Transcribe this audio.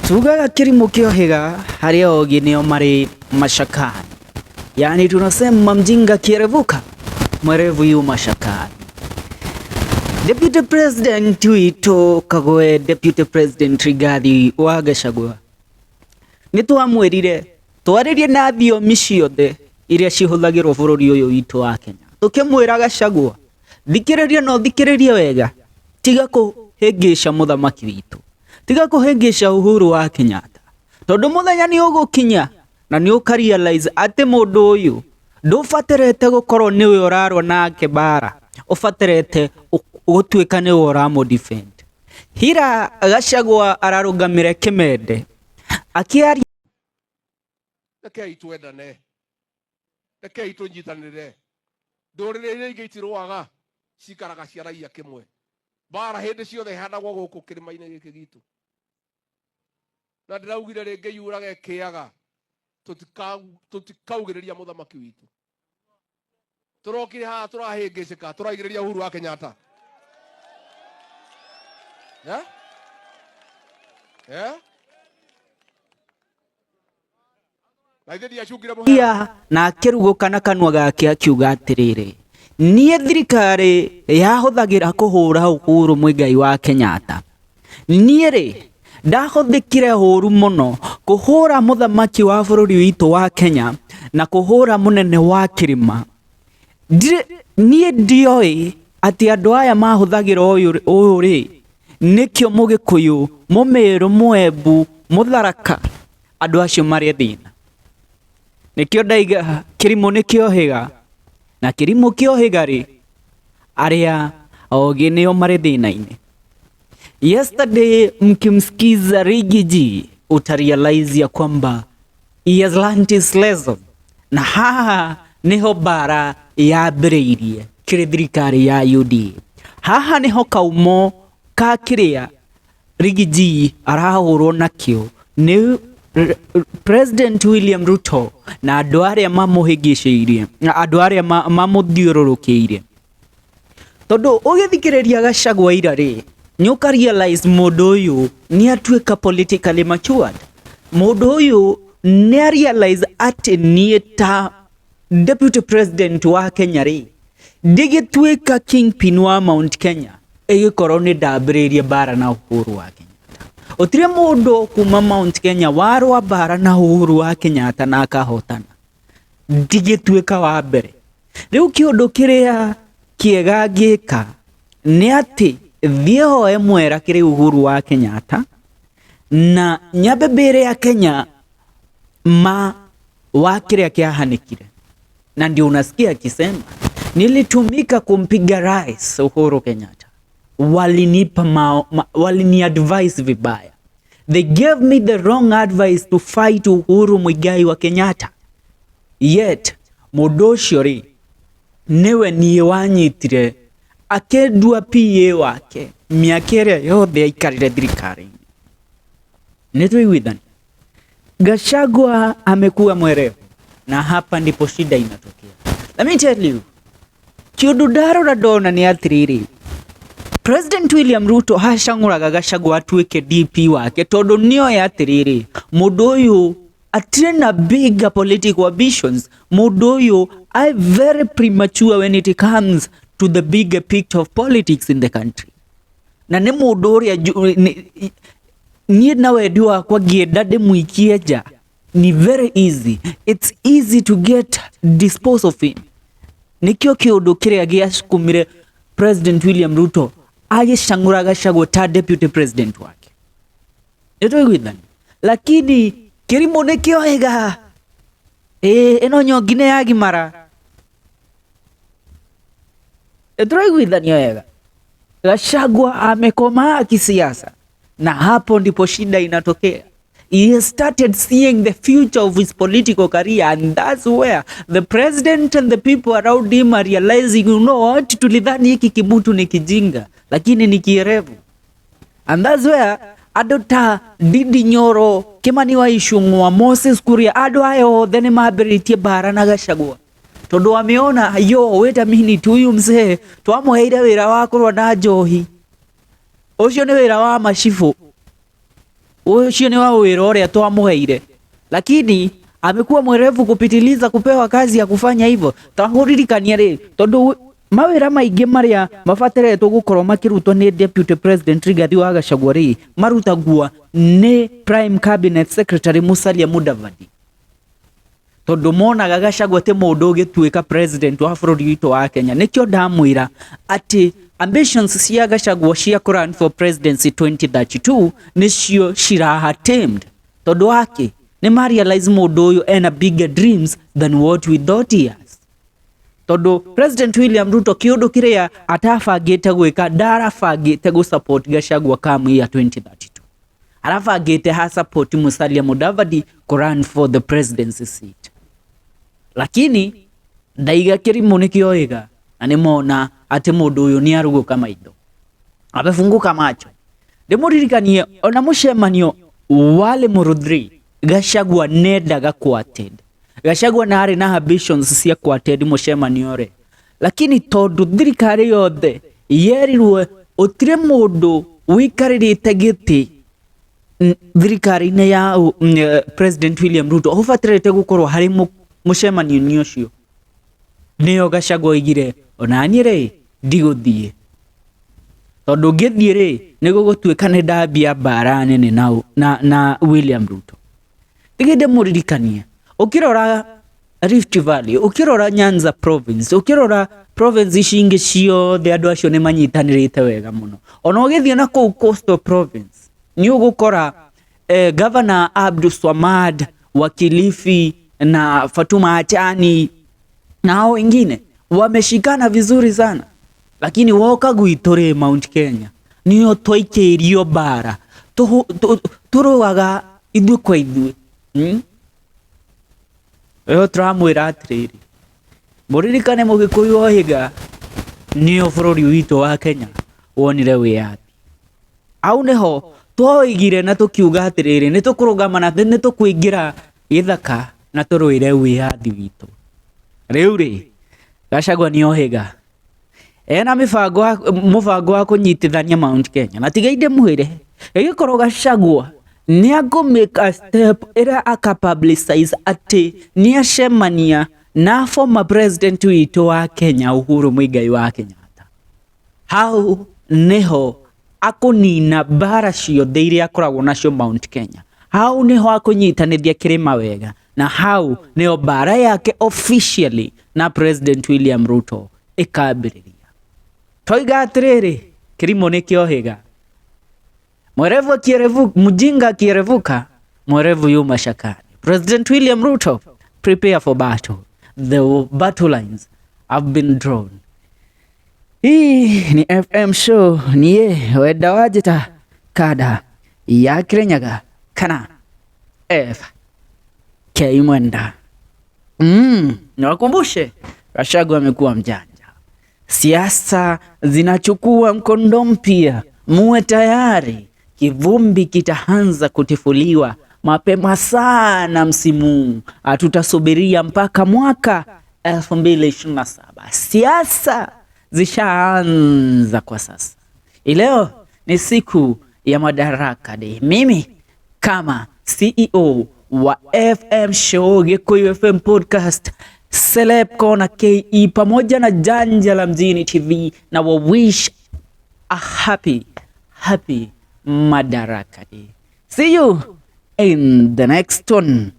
Tugaga Kirimo Kiohiga haria ogi nio mari mashakani, yani tunasema mjinga kierevuka mwerevu yu mashakani. Deputy President witũ Kagwe, Deputy President Rigathi wa Gachagua nitwamwirire twaririe na thiomi ciothe iria cihuthagirwo bururi uyu witũ wa Kenya, tukimwira Gachagua thikiriria no thikiririe wega, tiga kuhingica muthamaki witũ, tiga kuhingica Uhuru wa Kenyatta, tondu muthenya ni ugukinya na ni ukarealize ati mundu uyu ndubatirete gukorwo niwe urarwa nake bara, ubatirete gutuika niwe uramo defend. Hira Gachagua ararungamire Kimende akiaria rekei twendane, rekei tunyitanire, ndurire iria ingĩ itirwaga cikaraga cia raia kimwe, bara hindi ciothe ihanagwo guku kirima-ini giki gitu, na ndiraugire ringi yurage kiaga tutikaugiriria muthamaki witu, turokire haha turahingicika turaigiriria Uhuru wa Kenyatta na akiruguka na kanua gake akiuga atiriri, nie thirikari yahuthagira kuhura Uhuru Muigai wa Kenyatta, nie ri ndahuthikire huru muno kuhura muthamaki wa bururi witu wa Kenya na kuhura munene wa Kirima. Nie ndioi ati andu aya mahuthagira uyu ri nikio Mugikuyu, Mumeru, Muembu, Mutharaka, andu acio mari thina. Nikio ndaiga Kirimo nikiohiga, na Kirimo kiohiga ri aria ogi nio mari thina-ini. Yesterday mkimsikiza Rigiji utarealize ya kwamba he has learned his lesson, na haha niho bara yambiriirie kiri thirikari ya UDA. Haha niho kaumo ka kiria Rigiji arahurwo nakio ni President William Ruto na andu aria mamuhingiciirie, na andu aria mamuthiururukiire. Tondu ugithikiriria Gachagua ira ri nyuka realize mundu uyu ni atuika politically matured, mundu uyu ni realize ati ni ta Deputy President wa Kenya ri ndigituika kingpin wa Mount Kenya igikorwo ni ndambiriirie bara na Uhuru wa Kenyatta. Utire mundu kuma Mount Kenya warwa bara na Uhuru wa Kenyatta na akahotana, ndigituika wa mbere. Riu kiundu kiria kiega ngika ni ati thieho mwera kiri Uhuru wa Kenyatta na nyabebere ya Kenya wa kiria kiahanikire, na ndio unasikia akisema nilitumika kumpiga rais Uhuru Kenyatta, walini advise vibaya, they gave me the wrong advice to fight Uhuru Muigai wa Kenyatta, yet mundu ucio ri niwe nie wanyitire akedua PA wake miaka iria yothe aikarire thirikari. Nitwiguithani Gachagua amekuwa mwerevu, na hapa ndipo shida inatokea. Let me tell you, kiundu ndarora ndona ni atiriri, President William Ruto hacanguraga Gachagua atuike DP wake tondu nio ya atiriri, mundu uyu atire na bigger political ambitions, mundu uyu I very premature when it comes to the bigger picture of politics in the country. Na ni mundu uria ni na wendi wakwa ngienda ndimuikie nja ni very easy, it's easy to get dispose of him. Nikio kiundu kiria giacukumire President William Ruto agicangura Gachagua ta Deputy President wake. Nitwiguithani, lakini Kirimo nikiohiga ino nyongine ya gimara. Nitwiguithani wega, Gachagua amekoma kisiasa, na hapo ndipo shida inatokea. He has started seeing the future of his political career, and that's where the president and the people around him are realizing, you know what, tulidhani hiki kibutu ni kijinga lakini ni kierevu. And that's where adota Ndindi Nyoro, Kimani wa Ichung'wa, Moses Kuria, ado ayo thene mabiritie bara na Gachagua tondu ameona yo wait a minute, huyu mzee twamuheire wira wa kurwa na njohi, ucio ni wira wa macibu. ucio ni wa wira uria twamuheire, lakini amekuwa mwerevu kupitiliza kupewa kazi ya kufanya hivyo. Tahuririkania ri tondu mawira maingi maria mabatiretwo gukorwo makirutwo ni Deputy President Rigathi wa Gachagua ri marutagwo ni Prime Cabinet Secretary Musalia Mudavadi, tondu monaga Gachagua ti mundu ugituika president wa bururi witu wa Kenya. Nikio ndamwira ati ambitions cia Gachagua cia run for presidency 2032 nicio cirahatemd, tondu wake ni realize mundu uyu ena bigger dreams than what we thought he has. Tondu President William Ruto kiundu kiria atafangite gwika ndarafangite gu support Gachagua kamu ya 2032, arafangite ha support Musalia Mudavadi ku run for the presidency seat. Lakini ndaiga kirimo nikioiga na nimona ati mundu uyu ni aruguka maitho, abefunguka macho. Ndimuririkanie ona mucemanio wale Murudri Gachagua nendaga quoted. Gachagua nari na ambitions cia quoted mucemanio ri, lakini tondu thirikari yothe yerirwe utire mundu wikaririte giti thirikari-ini ya President William Ruto ubatirite gukorwo hari mucemanio-ini ucio, nio Gachagua igire onani ri ndiguthie, tondu ngithie ri nigugutuika ni ndambia mbara nene na William Ruto. Tigide muririkania ukirora Rift Valley, ukirora Nyanza province, ukirora province ishingi ciothe andu acio ni manyitanirite wega muno. Ona ugithie na kou Coastal province ni ugukora Governor Abdul Swamad wa Kilifi na Fatuma Achani na hao wengine wameshikana vizuri sana, lakini woka gwitore Mount Kenya niyo twaikeirio bara turuaga ithu kwa ithu. Yo tramwira atiriri muririkane mugikuyu ohiga niyo bururi witu wa Kenya wonire wiathi. Au neho twoigire na tukiuga atiriri nitukurugama na nitukwingira githaka na turuire wiathi witu. Riu ri Gachagua ni ohiga ena mubango wa kunyitithania Mount Kenya, na tigaide mwire igikorwo Gachagua ni ago make a step ira akapublicize ati ni acemania na former president witu wa Kenya Uhuru Muigai wa Kenyatta. Hau neho akunina bara ciothe iria akoragwo nacio Mount Kenya. Hau neho akunyitanithia kirima wega, na hau neo bara yake officially na President William Ruto ikambiriria. Toiga atiriri kirimo nikiohiga mwerevu akierevuka, mjinga akierevuka mwerevu yuma shakani. President William Ruto, prepare for battle. The battle lines have been drawn. Hii ni FM show niye wenda wajita kada ya Kirinyaga kana F K Mwenda. Niwakumbushe Gachagua amekuwa mjanja. Siasa zinachukua mkondo mpya, muwe tayari. Kivumbi kitaanza kutifuliwa mapema sana msimu. Hatutasubiria mpaka mwaka 2027. Siasa zishaanza kwa sasa. Ileo ni siku ya Madaraka Day. Mimi kama CEO wa FM show Gikuyu FM podcast Celeb Kona KE pamoja na Janja la Mjini TV na wa wish a happy Madaraka Day. See you in the next one.